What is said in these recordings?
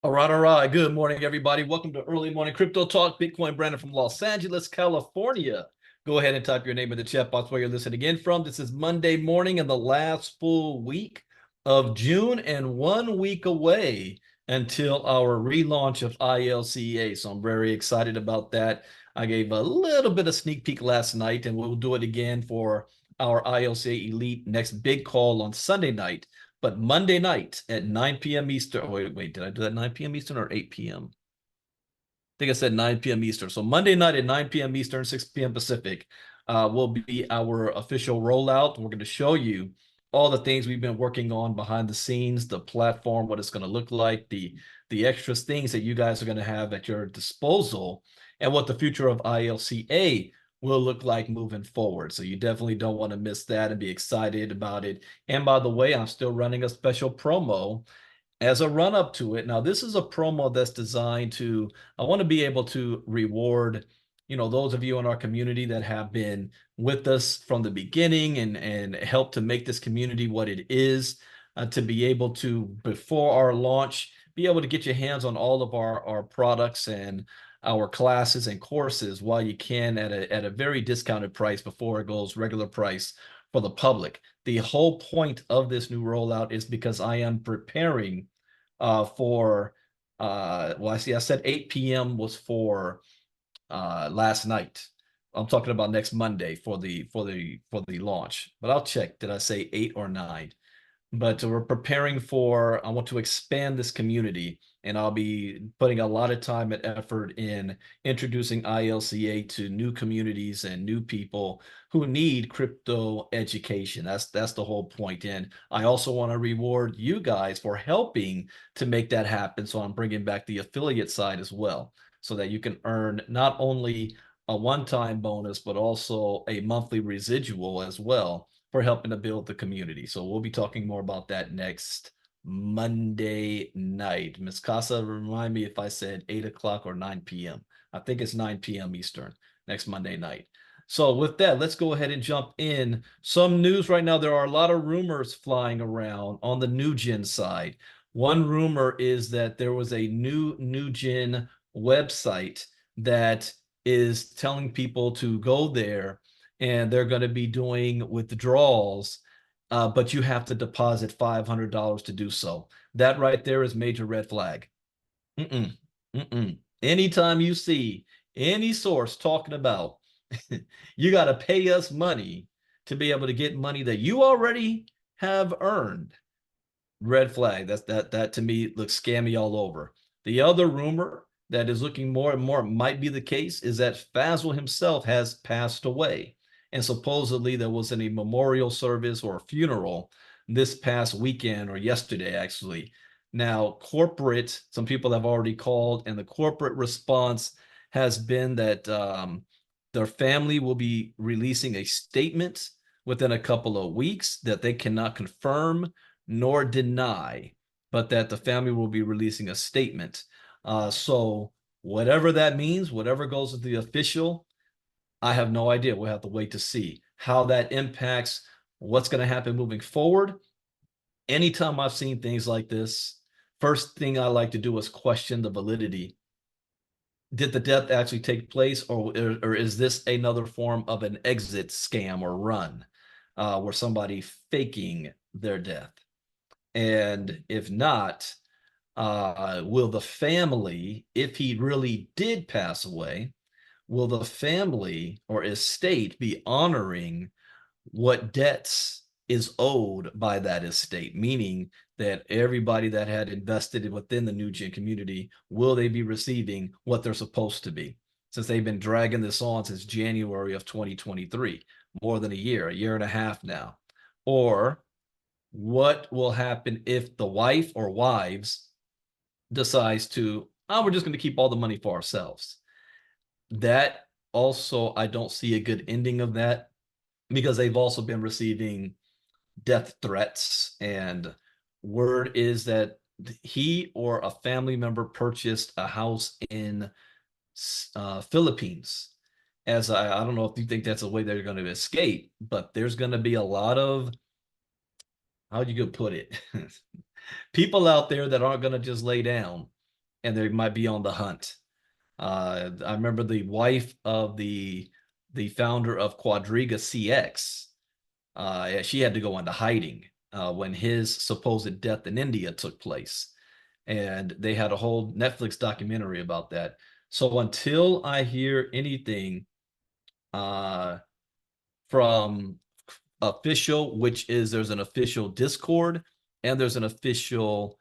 All right, all right. Good morning, everybody. Welcome to Early Morning Crypto Talk. Bitcoin Brandon from Los Angeles, California. Go ahead and type your name in the chat box where you're listening in from. This is Monday morning and the last full week of June and 1 week away until our relaunch of ILCA. So I'm very excited about that. I gave a little bit of sneak peek last night, and we'll do it again for our ILCA Elite next big call on Sunday night. But Monday night at 9 p.m. Eastern. Oh, wait, did I do that 9 p.m. Eastern or 8 p.m.? I think I said 9 p.m. Eastern. So Monday night at 9 p.m. Eastern, 6 p.m. Pacific will be our official rollout. We're going to show you all the things we've been working on behind the scenes, the platform, what it's going to look like, the extra things that you guys are going to have at your disposal, and what the future of ILCA will look like moving forward. So you definitely don't want to miss that and be excited about it. And by the way, I'm still running a special promo as a run up to it. Now, this is a promo that's designed to, I want to be able to reward, those of you in our community that have been with us from the beginning and help to make this community what it is, to be able to, before our launch, be able to get your hands on all of our products and our classes and courses while you can at a very discounted price before it goes regular price for the public. The whole point of this new rollout is because I am preparing for well, I said 8 p.m. was for last night. I'm talking about next Monday for the launch, but I'll check. Did I say 8 or 9? But we're preparing for, I want to expand this community, and I'll be putting a lot of time and effort in introducing ILCA to new communities and new people who need crypto education. That's the whole point. And I also want to reward you guys for helping to make that happen. So I'm bringing back the affiliate side as well, so that you can earn not only a one-time bonus, but also a monthly residual as well for helping to build the community. So we'll be talking more about that next Monday night. Miss Casa, remind me if I said 8 o'clock or 9 p.m. I think it's 9 p.m. Eastern next Monday night. So with that, let's go ahead and jump in. Some news right now. There are a lot of rumors flying around on the new gen side. One rumor is that there was a new gen website that is telling people to go there, and they're going to be doing withdrawals, but you have to deposit $500 to do so. That right there is major red flag. Mm-mm, mm-mm. Anytime you see any source talking about you got to pay us money to be able to get money that you already have earned, red flag. That to me looks scammy all over. The other rumor that is looking more and more might be the case is that Fazil himself has passed away. And supposedly there was a memorial service or a funeral this past weekend, or yesterday actually. Now, some people have already called, and the corporate response has been that their family will be releasing a statement within a couple of weeks that they cannot confirm nor deny, but that the family will be releasing a statement. So whatever that means, whatever goes with the official, I have no idea. We'll have to wait to see how that impacts what's going to happen moving forward. Anytime I've seen things like this, first thing I like to do is question the validity. Did the death actually take place, or is this another form of an exit scam or run, where somebody faking their death? And if not, will the family, if he really did pass away, will the family or estate be honoring what debts is owed by that estate? Meaning that everybody that had invested within the new gen community, will they be receiving what they're supposed to be? Since they've been dragging this on since January of 2023, more than a year and a half now. Or what will happen if the wife or wives decides to, oh, we're just going to keep all the money for ourselves? That also, I don't see a good ending of that, because they've also been receiving death threats, and word is that he or a family member purchased a house in Philippines. As I don't know if you think that's a way they're going to escape, but there's going to be a lot of, how you could put it, people out there that aren't going to just lay down and they might be on the hunt. I remember the wife of the founder of Quadriga CX. She had to go into hiding when his supposed death in India took place, and they had a whole Netflix documentary about that. So until I hear anything from official, which is there's an official Discord and there's an official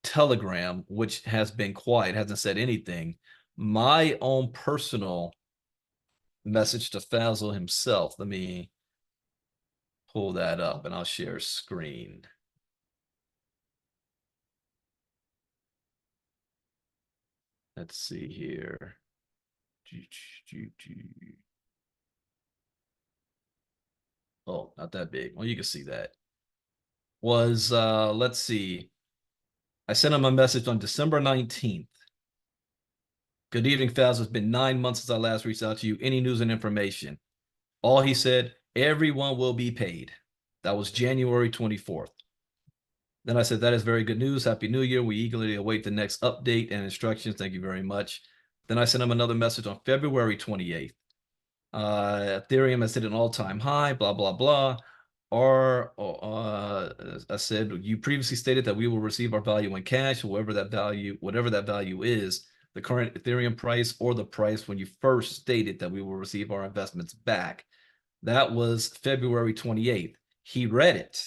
Telegram, which has been quiet, hasn't said anything. My own personal message to Fazil himself. Let me pull that up and I'll share screen. Let's see here. Oh, not that big. Well, you can see that. Was let's see. I sent him a message on December 19th. Good evening, Fazil. It's been 9 months since I last reached out to you. Any news and information? All he said, everyone will be paid. That was January 24th. Then I said, that is very good news. Happy New Year. We eagerly await the next update and instructions. Thank you very much. Then I sent him another message on February 28th. Ethereum has hit an all-time high, blah, blah, blah. Or I said, you previously stated that we will receive our value in cash, whatever that value is, the current Ethereum price or the price when you first stated that we will receive our investments back. That was February 28th. He read it,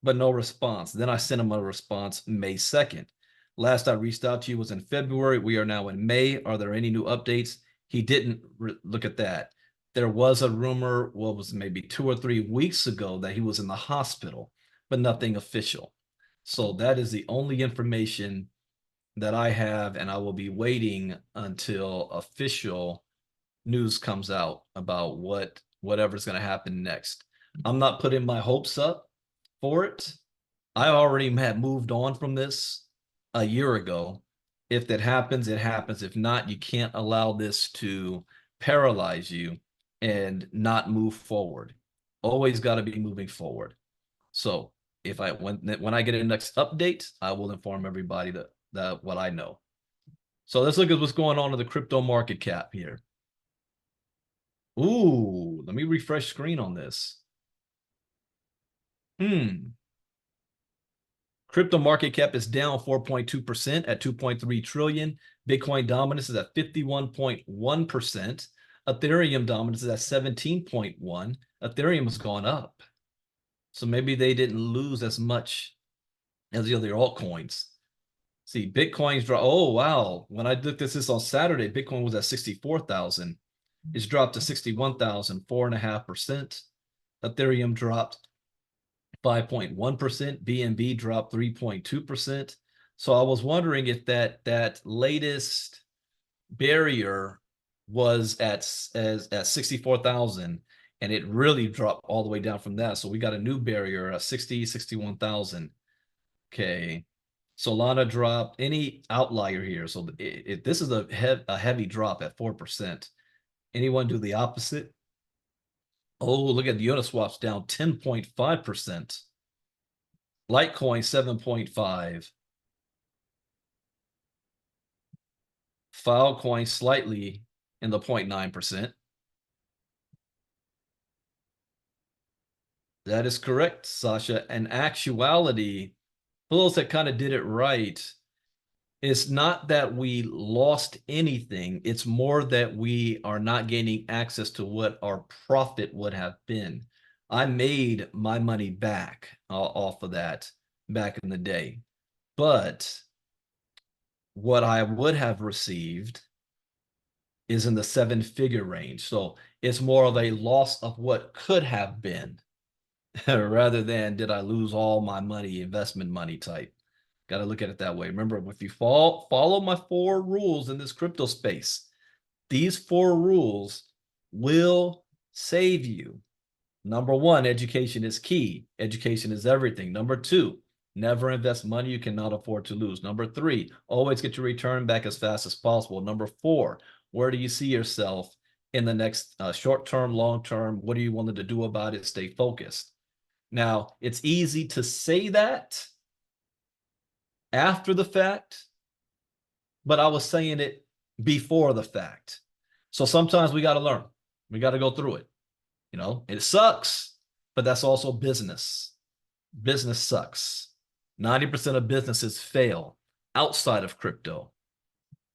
but no response. Then I sent him a response May 2nd. Last I reached out to you was in February. We are now in May. Are there any new updates? He didn't look at that. There was a rumor, what was maybe 2 or 3 weeks ago, that he was in the hospital, but nothing official. So that is the only information that I have, and I will be waiting until official news comes out about whatever's going to happen next. I'm not putting my hopes up for it. I already had moved on from this a year ago. If that happens, it happens. If not, you can't allow this to paralyze you and not move forward. Always got to be moving forward. So if when I get a next update, I will inform everybody that what I know. So let's look at what's going on in the crypto market cap here. Ooh, let me refresh screen on this. Crypto market cap is down 4.2% at 2.3 trillion. Bitcoin dominance is at 51.1%. Ethereum dominance is at 17.1. Ethereum has gone up. So maybe they didn't lose as much as the other altcoins. See, Bitcoin's dropped. Oh, wow. When I looked at this on Saturday, Bitcoin was at 64,000. It's dropped to 61,000, 4.5%. Ethereum dropped 5.1%. BNB dropped 3.2%. So I was wondering if that latest barrier was at 64,000 and it really dropped all the way down from that. So we got a new barrier at 61,000. Okay. Solana dropped. Any outlier here? So this is a heavy drop at 4%. Anyone do the opposite? Oh, look at the Uniswap's down 10.5%. Litecoin 7.5. Filecoin slightly in the 0.9%. That is correct, Sasha. In actuality, for those that kind of did it right, it's not that we lost anything. It's more that we are not gaining access to what our profit would have been. I made my money back off of that back in the day. But what I would have received is in the 7-figure range. So it's more of a loss of what could have been rather than did I lose all my money, investment money type. Got to look at it that way. Remember, if you follow my 4 rules in this crypto space, these 4 rules will save you. Number 1, education is key. Education is everything. Number 2, never invest money you cannot afford to lose. Number 3, always get your return back as fast as possible. Number 4, where do you see yourself in the next short term, long term? What are you willing to do about it? Stay focused. Now, it's easy to say that after the fact, but I was saying it before the fact. So sometimes we got to learn. We got to go through it. It sucks, but that's also business. Business sucks. 90% of businesses fail outside of crypto.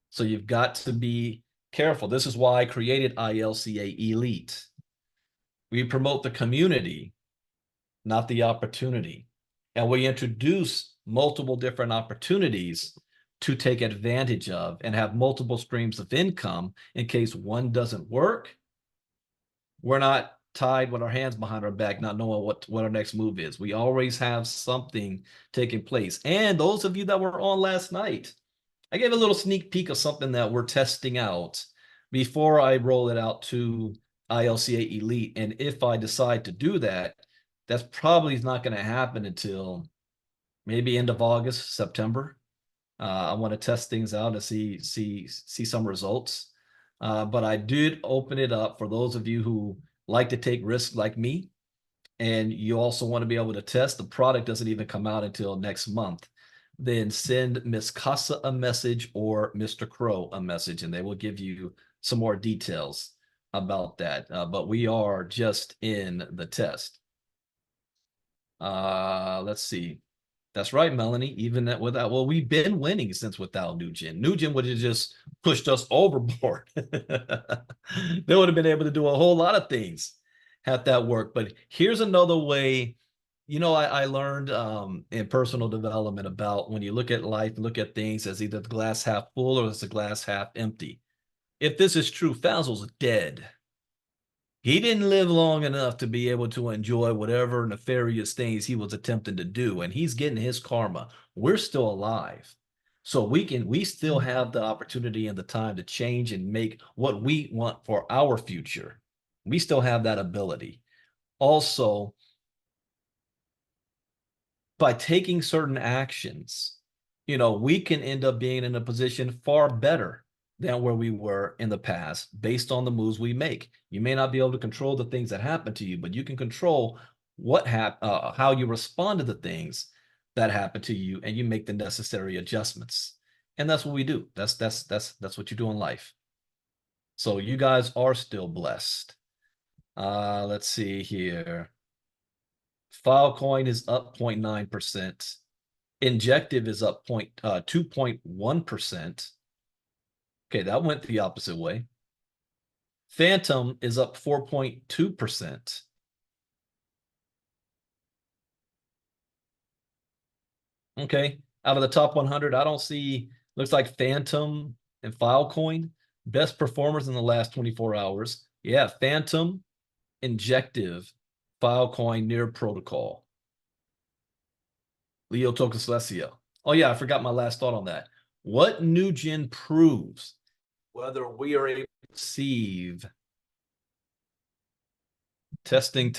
So you've got to be careful. This is why I created ILCA Elite. We promote the community, not the opportunity. And we introduce multiple different opportunities to take advantage of and have multiple streams of income in case one doesn't work. We're not tied with our hands behind our back, not knowing what our next move is. We always have something taking place. And those of you that were on last night, I gave a little sneak peek of something that we're testing out before I roll it out to ILCA Elite. And if I decide to do that, that's probably not going to happen until maybe end of August, September. I want to test things out and see some results. But I did open it up for those of you who like to take risks like me, and you also want to be able to test. The product doesn't even come out until next month. Then send Miss Casa a message or Mr. Crow a message, and they will give you some more details about that. But we are just in the test. Let's see. That's right, Melanie. Even that without, well, we've been winning since without Nugent. Nugent would have just pushed us overboard. They would have been able to do a whole lot of things had that worked. But here's another way. I learned in personal development about when you look at life, look at things as either the glass half full or as the glass half empty. If this is true, Fazl's dead. He didn't live long enough to be able to enjoy whatever nefarious things he was attempting to do, and he's getting his karma. We're still alive. So we still have the opportunity and the time to change and make what we want for our future. We still have that ability. Also, by taking certain actions, we can end up being in a position far better than where we were in the past based on the moves we make. You may not be able to control the things that happen to you, but you can control how you respond to the things that happen to you, and you make the necessary adjustments. And that's what we do. That's what you do in life. So you guys are still blessed. Let's see here. Filecoin is up 0.9%. Injective is up 2.1%. Okay, that went the opposite way. Phantom is up 4.2%. Okay, out of the top 100, I don't see, looks like Phantom and Filecoin, best performers in the last 24 hours. Yeah, Phantom, Injective, Filecoin, Near Protocol. Leo Tokaslesia. Oh yeah, I forgot my last thought on that. What Nugent proves whether we are able to receive testing.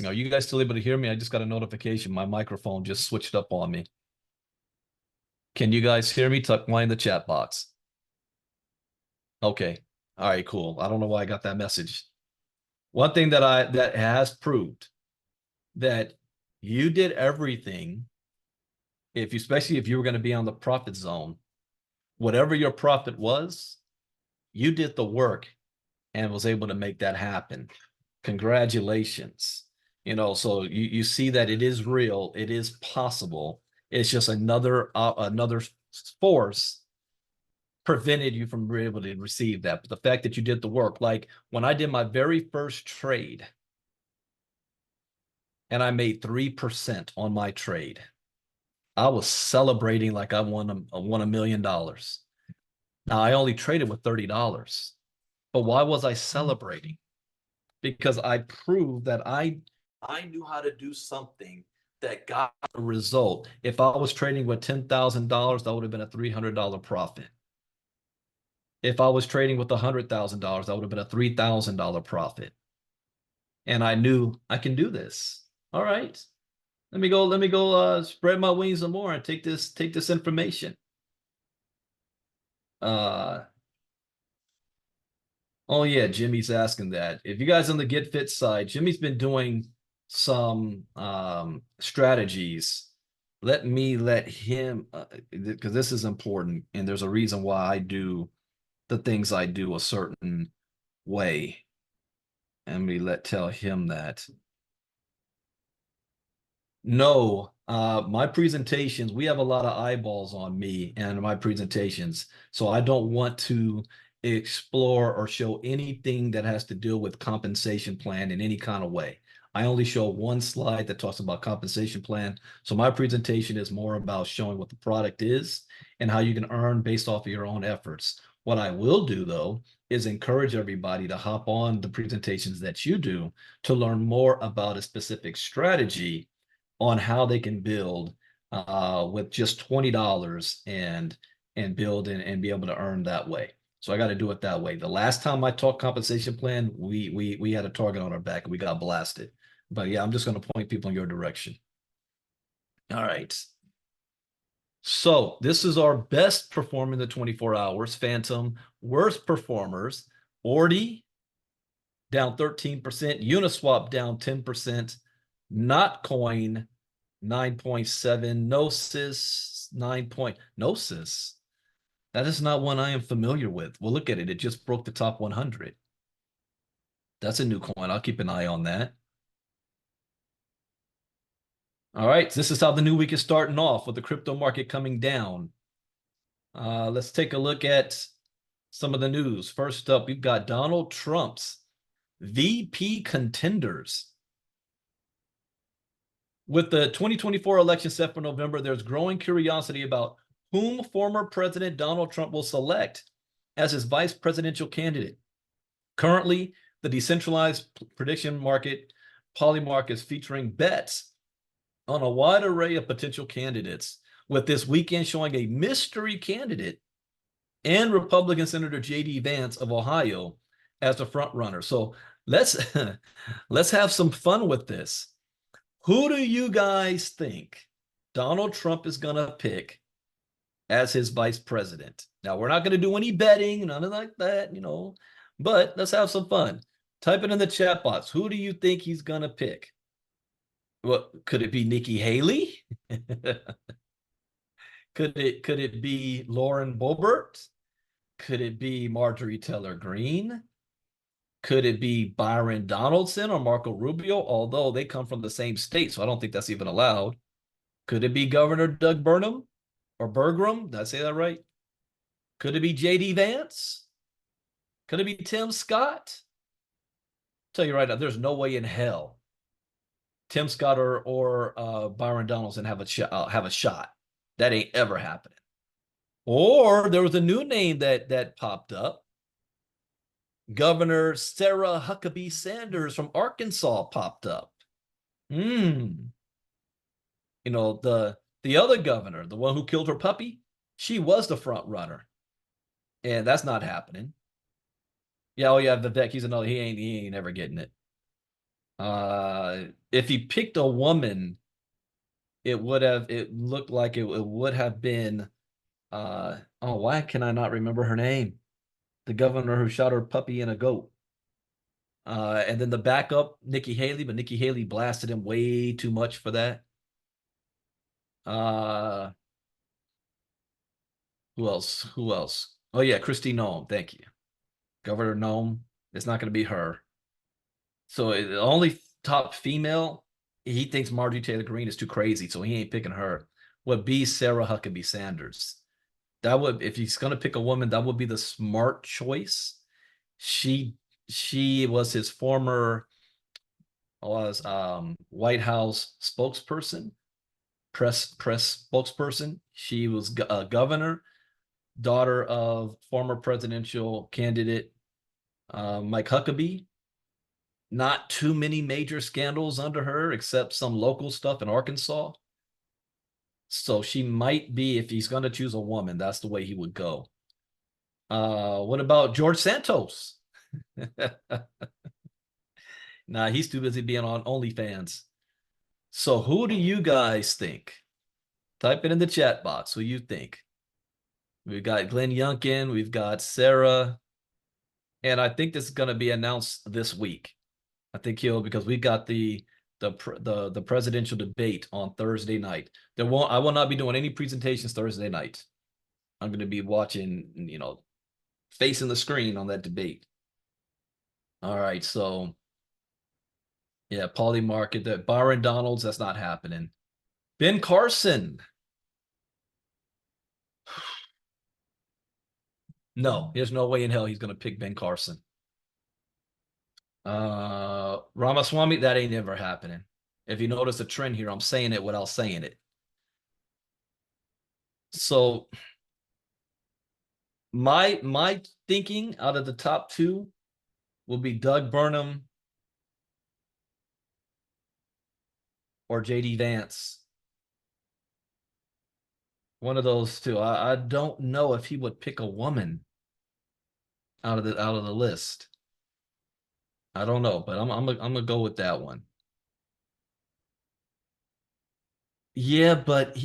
Are you guys still able to hear me? I just got a notification. My microphone just switched up on me. Can you guys hear me? Tuck mine in the chat box. Okay. All right, cool. I don't know why I got that message. One thing that has proved that you did everything, especially if you were going to be on the profit zone, whatever your profit was, you did the work and was able to make that happen. Congratulations. So you see that it is real, it is possible. It's just another force prevented you from being able to receive that. But the fact that you did the work, like when I did my very first trade and I made 3% on my trade, I was celebrating like I won $1 million. Now I only traded with $30, but why was I celebrating? Because I proved that I knew how to do something that got a result. If I was trading with $10,000, that would have been a $300 profit. If I was trading with $100,000, that would have been a $3,000 profit. And I knew I can do this. All right. Let me go spread my wings some more and take this information. Oh yeah, Jimmy's asking that. If you guys on the Get Fit side, Jimmy's been doing some strategies let him, because this is important, and there's a reason why I do the things I do a certain way. And tell him that. No, my presentations, we have a lot of eyeballs on me and my presentations. So I don't want to explore or show anything that has to do with compensation plan in any kind of way. I only show one slide that talks about compensation plan. So my presentation is more about showing what the product is and how you can earn based off of your own efforts. What I will do, though, is encourage everybody to hop on the presentations that you do to learn more about a specific strategy on how they can build with just $20 and build and be able to earn that way. So I got to do it that way. The last time I taught compensation plan, we had a target on our back and we got blasted. But yeah, I'm just going to point people in your direction. All right. So this is our best performer in the 24 hours. Phantom, worst performers. Ordi down 13%. Uniswap down 10%. Notcoin 9.7. Gnosis 9. Gnosis. That is not one I am familiar with. Well, look at it. It just broke the top 100. That's a new coin. I'll keep an eye on that. All right. This is how the new week is starting off with the crypto market coming down. Let's take a look at some of the news. First up, we've got Donald Trump's VP contenders. With the 2024 election set for November, there's growing curiosity about whom former President Donald Trump will select as his vice presidential candidate. Currently, the decentralized prediction market Polymark is featuring bets on a wide array of potential candidates, with this weekend showing a mystery candidate and Republican Senator J.D. Vance of Ohio as the front runner. So let's have some fun with this. Who do you guys think Donald Trump is going to pick as his vice president? Now, we're not going to do any betting, none of like that, but let's have some fun. Type it in the chat box. Who do you think he's going to pick? Well, could it be Nikki Haley? Could it be Lauren Boebert? Could it be Marjorie Taylor Greene? Could it be Byron Donaldson or Marco Rubio? Although they come from the same state, so I don't think that's even allowed. Could it be Governor Doug Burnham or Bergram? Did I say that right? Could it be J.D. Vance? Could it be Tim Scott? I'll tell you right now, there's no way in hell Tim Scott or Byron Donaldson have a shot. That ain't ever happening. Or there was a new name that popped up. Governor Sarah Huckabee Sanders from Arkansas popped up. The other governor, the one who killed her puppy, she was the front runner. And that's not happening. Yeah, oh yeah, Vivek, he's another, he ain't ever getting it. If he picked a woman, it looked like it would have been why can I not remember her name? The governor who shot her puppy and a goat. And then the backup, Nikki Haley, but Nikki Haley blasted him way too much for that. Who else? Oh yeah, Kristi Noem. Thank you. Governor Noem. It's not going to be her. So the only top female, he thinks Marjorie Taylor Greene is too crazy, so he ain't picking her. Would be Sarah Huckabee Sanders. That would, if he's going to pick a woman, that would be the smart choice. She was his former White House spokesperson, press spokesperson. She was a governor, daughter of former presidential candidate Mike Huckabee. Not too many major scandals under her, except some local stuff in Arkansas. So she might be, if he's going to choose a woman, that's the way he would go. What about George Santos? Nah, he's too busy being on OnlyFans. So who do you guys think? Type it in the chat box. Who you think? We've got Glenn Youngkin. We've got Sarah. And I think this is going to be announced this week. I think because we got the the presidential debate on Thursday night. I will not be doing any presentations Thursday night. I'm going to be watching, facing the screen on that debate. All right, so yeah, Paulie Market, that Byron Donalds, that's not happening. Ben Carson. No, there's no way in hell he's going to pick Ben Carson. Ramaswamy, that ain't ever happening. If you notice a trend here, I'm saying it without saying it. So my thinking out of the top two will be Doug Burnham or JD Vance. One of those two. I don't know if he would pick a woman out of the list. I don't know, but I'm gonna go with that one. Yeah, but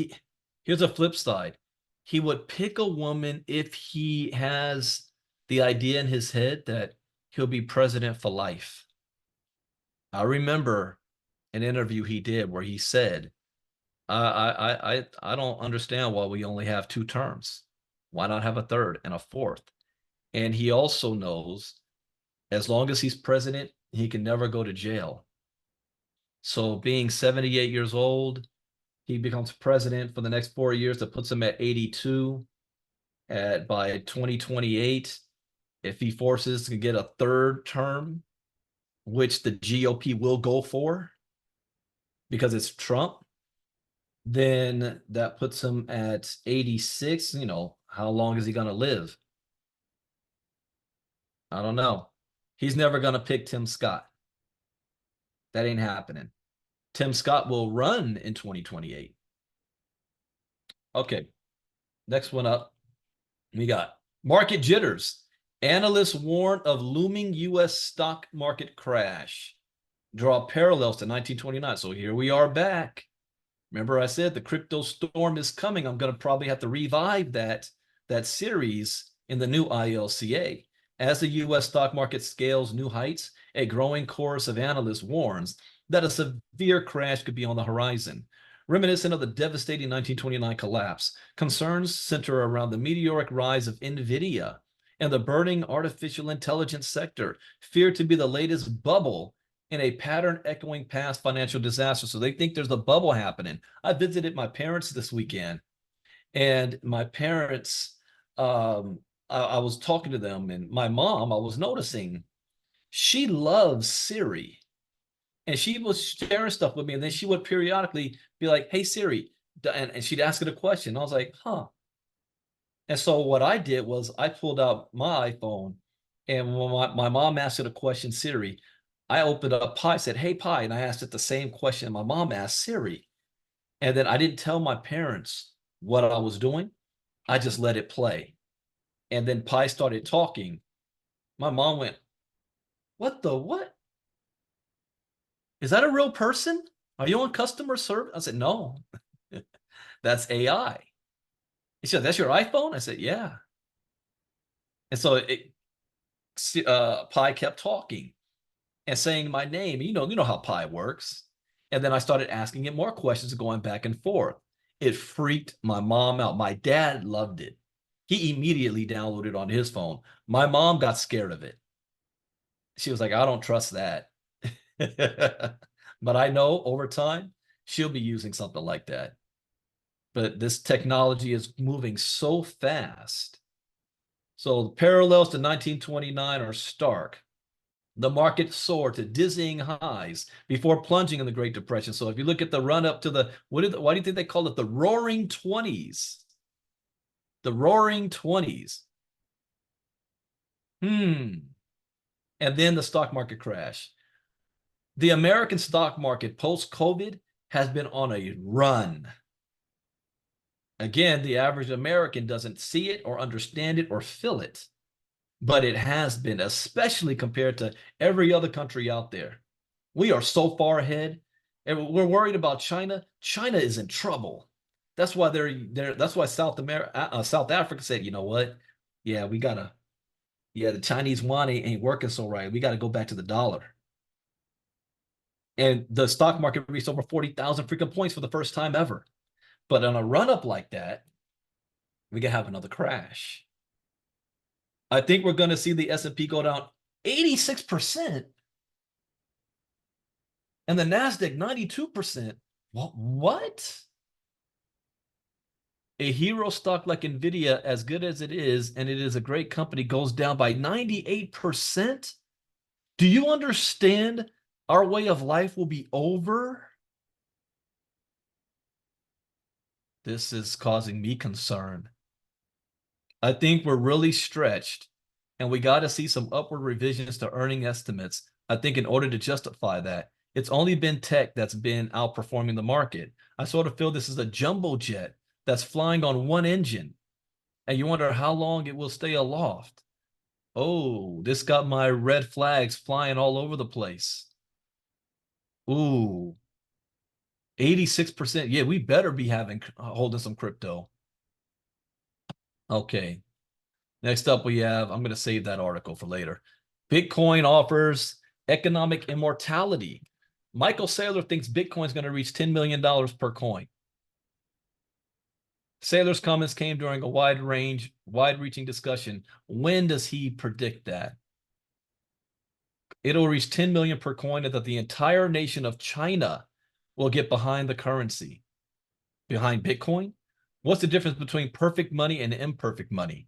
here's a flip side. He would pick a woman if he has the idea in his head that he'll be president for life. I remember an interview he did where he said, I don't understand why we only have 2 terms. Why not have a third and a fourth? And he also knows as long as he's president, he can never go to jail. So being 78 years old, he becomes president for the next 4 years. That puts him at 82 by 2028. If he forces to get a third term, which the GOP will go for because it's Trump, then that puts him at 86. How long is he going to live? I don't know. He's never going to pick Tim Scott. That ain't happening. Tim Scott will run in 2028. Okay, next one up. We got market jitters. Analysts warn of looming U.S. stock market crash. Draw parallels to 1929. So here we are back. Remember I said the crypto storm is coming. I'm going to probably have to revive that series in the new ILCA. As the U.S. stock market scales new heights, a growing chorus of analysts warns that a severe crash could be on the horizon. Reminiscent of the devastating 1929 collapse, concerns center around the meteoric rise of NVIDIA and the burning artificial intelligence sector, feared to be the latest bubble in a pattern echoing past financial disaster. So they think there's a bubble happening. I visited my parents this weekend, and my parents, I was talking to them, and my mom, I was noticing she loves Siri. And she was sharing stuff with me, and then she would periodically be like, "Hey Siri," and she'd ask it a question. I was like, "Huh." And so what I did was I pulled out my iPhone, and when my mom asked it a question, Siri, I opened up Pi, said, "Hey Pi," and I asked it the same question my mom asked Siri. And then I didn't tell my parents what I was doing. I just let it play. And then Pi started talking. My mom went, "What the what? Is that a real person? Are you on customer service?" I said, "No, that's AI." He said, "That's your iPhone?" I said, "Yeah." And so Pi kept talking and saying my name. You know how Pi works. And then I started asking it more questions, going back and forth. It freaked my mom out. My dad loved it. He immediately downloaded it on his phone. My mom got scared of it. She was like, "I don't trust that." But I know over time, she'll be using something like that. But this technology is moving so fast. So the parallels to 1929 are stark. The market soared to dizzying highs before plunging in the Great Depression. So if you look at the run up to why do you think they call it the Roaring 20s? The Roaring 20s. And then the stock market crash. The American stock market post-COVID has been on a run. Again, the average American doesn't see it or understand it or feel it, but it has been, especially compared to every other country out there. We are so far ahead, and we're worried about China. China is in trouble. That's why that's why South Africa said, "You know what? Yeah, the Chinese yuan ain't working so right. We gotta go back to the dollar." And the stock market reached over 40,000 freaking points for the first time ever. But on a run up like that, we can have another crash. I think we're going to see the S&P go down 86% and the Nasdaq 92%. What? A hero stock like Nvidia, as good as it is, and it is a great company, goes down by 98%? Do you understand our way of life will be over? This is causing me concern. I think we're really stretched, and we got to see some upward revisions to earning estimates. I think in order to justify that, it's only been tech that's been outperforming the market. I sort of feel this is a jumbo jet that's flying on one engine, and you wonder how long it will stay aloft. Oh, this got my red flags flying all over the place. Ooh, 86%. Yeah, we better be holding some crypto. Okay. Next up, we have, I'm going to save that article for later. Bitcoin offers economic immortality. Michael Saylor thinks Bitcoin is going to reach $10 million per coin. Saylor's comments came during a wide-reaching discussion. When does he predict that? It'll reach 10 million per coin, and that the entire nation of China will get behind the currency. Behind Bitcoin? What's the difference between perfect money and imperfect money?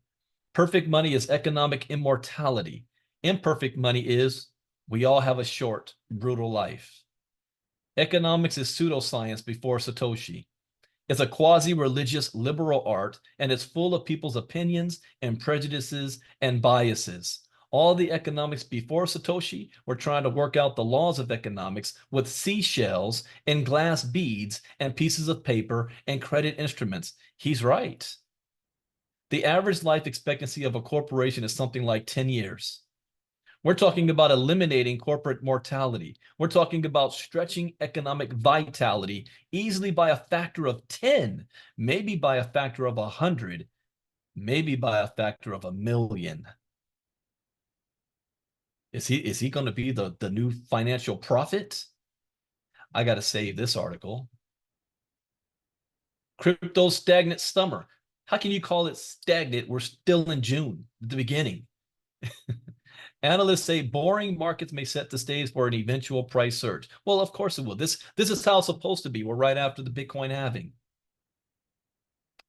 Perfect money is economic immortality. Imperfect money is we all have a short, brutal life. Economics is pseudoscience before Satoshi. It's a quasi-religious liberal art, and it's full of people's opinions and prejudices and biases. All the economics before Satoshi were trying to work out the laws of economics with seashells and glass beads and pieces of paper and credit instruments. He's right. The average life expectancy of a corporation is something like 10 years. We're talking about eliminating corporate mortality. We're talking about stretching economic vitality easily by a factor of 10, maybe by a factor of 100, maybe by a factor of 1,000,000. Is he going to be the new financial prophet? I got to save this article. Crypto stagnant summer. How can you call it stagnant? We're still in June, at the beginning. Analysts say boring markets may set the stage for an eventual price surge. Well, of course it will. This is how it's supposed to be. We're right after the Bitcoin halving.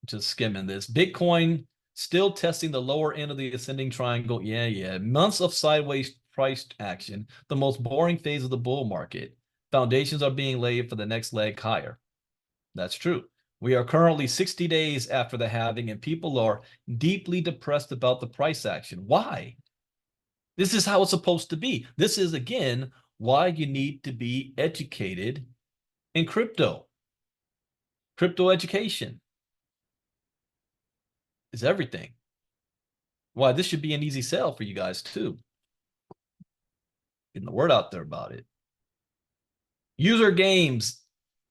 Just skimming this. Bitcoin still testing the lower end of the ascending triangle. Yeah. Months of sideways price action, the most boring phase of the bull market. Foundations are being laid for the next leg higher. That's true. We are currently 60 days after the halving, and people are deeply depressed about the price action. Why? This is how it's supposed to be. This is, again, why you need to be educated in crypto. Crypto education is everything. Why, this should be an easy sell for you guys, too. Getting the word out there about it. User Games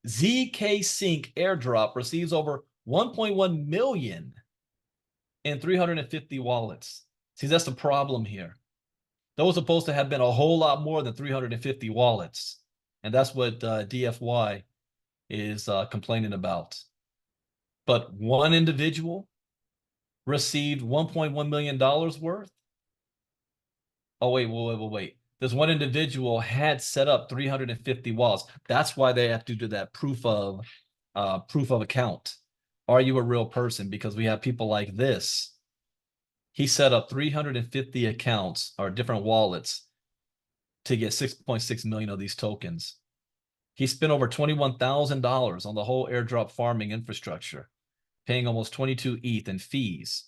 ZK Sync airdrop receives over 1.1 million in 350 wallets. See, that's the problem here. That was supposed to have been a whole lot more than 350 wallets. And that's what DFY is complaining about. But one individual received $1.1 million worth. Oh, wait. This one individual had set up 350 wallets. That's why they have to do that proof of account. Are you a real person? Because we have people like this. He set up 350 accounts or different wallets to get 6.6 million of these tokens. He spent over $21,000 on the whole airdrop farming infrastructure, paying almost 22 ETH in fees.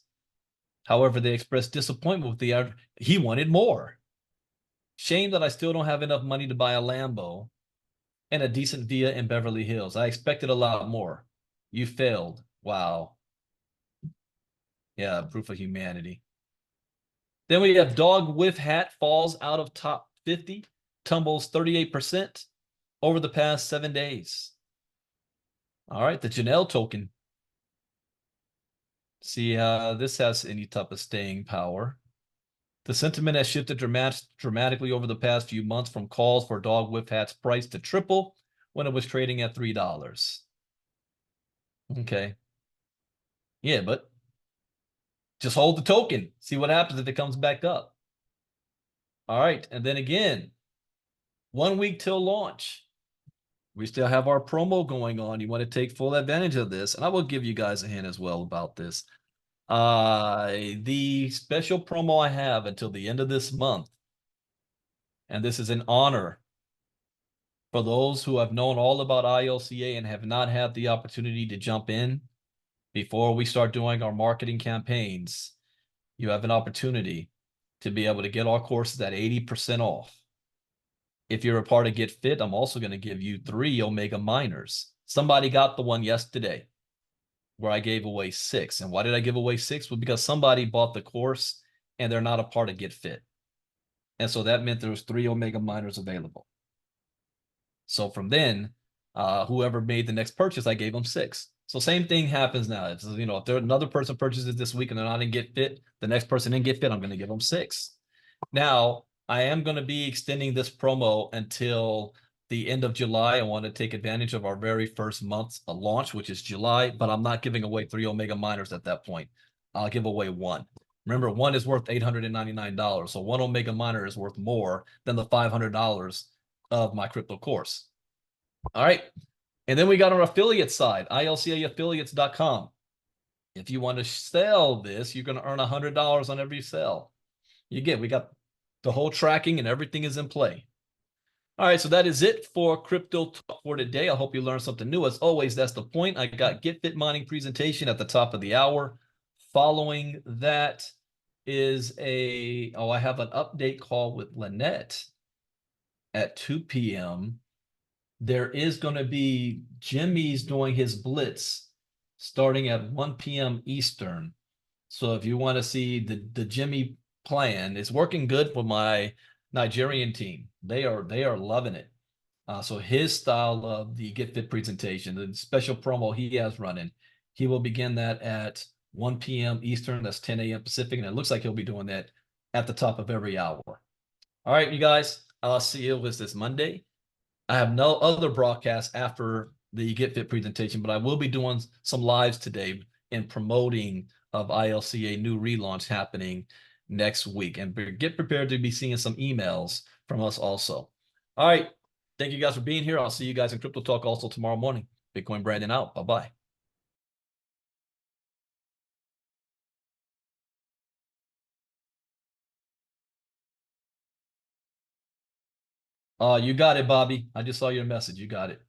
However, they expressed disappointment with the he wanted more. Shame that I still don't have enough money to buy a Lambo and a decent villa in Beverly Hills. I expected a lot more. You failed. Wow. Yeah, proof of humanity. Then we have Dog Whiff Hat falls out of top 50, tumbles 38% over the past 7 days. All right, the Janelle token. See, this has any type of staying power. The sentiment has shifted dramatically over the past few months from calls for dog whiff hats priced to triple when it was trading at $3. Okay. Yeah, but just hold the token. See what happens if it comes back up. All right. And then again, 1 week till launch. We still have our promo going on. You want to take full advantage of this. And I will give you guys a hint as well about this. The special promo I have until the end of this month, and this is in honor for those who have known all about ILCA and have not had the opportunity to jump in before we start doing our marketing campaigns. You have an opportunity to be able to get our courses at 80% off. If you're a part of Get Fit, I'm also going to give you 3 Omega Minors. Somebody got the one yesterday where I gave away 6. And why did I give away 6? Well, because somebody bought the course and they're not a part of Get Fit. And so that meant there was 3 Omega Minors available. So from then, whoever made the next purchase, I gave them 6. So same thing happens now. If another person purchases this week and they're not in Get Fit, the next person in Get Fit, I'm going to give them 6. Now, I am going to be extending this promo until the end of July. I want to take advantage of our very first month's launch, which is July, but I'm not giving away 3 Omega Minors at that point. I'll give away 1. Remember, 1 is worth $899. So 1 Omega Minor is worth more than the $500 of my crypto course. All right. And then we got our affiliate side, ilcaaffiliates.com. If you want to sell this, you're going to earn $100 on every sell. We got the whole tracking and everything is in play. All right, so that is it for Crypto Talk for today. I hope you learned something new. As always, that's the point. I got Get Fit Mining presentation at the top of the hour. Following that is I have an update call with Lynette at 2 p.m. There is going to be Jimmy's doing his blitz starting at 1 p.m. Eastern. So if you want to see the Jimmy plan, it's working good for my Nigerian team. They are loving it. So his style of the Get Fit presentation, the special promo he has running, he will begin that at 1 p.m. Eastern. That's 10 a.m. Pacific. And it looks like he'll be doing that at the top of every hour. All right, you guys, I'll see you this Monday. I have no other broadcasts after the Get Fit presentation, but I will be doing some lives today in promoting of ILCA new relaunch happening next week. And get prepared to be seeing some emails from us also. All right. Thank you guys for being here. I'll see you guys in Crypto Talk also tomorrow morning. Bitcoin Brandon out. Bye-bye. You got it, Bobby. I just saw your message. You got it.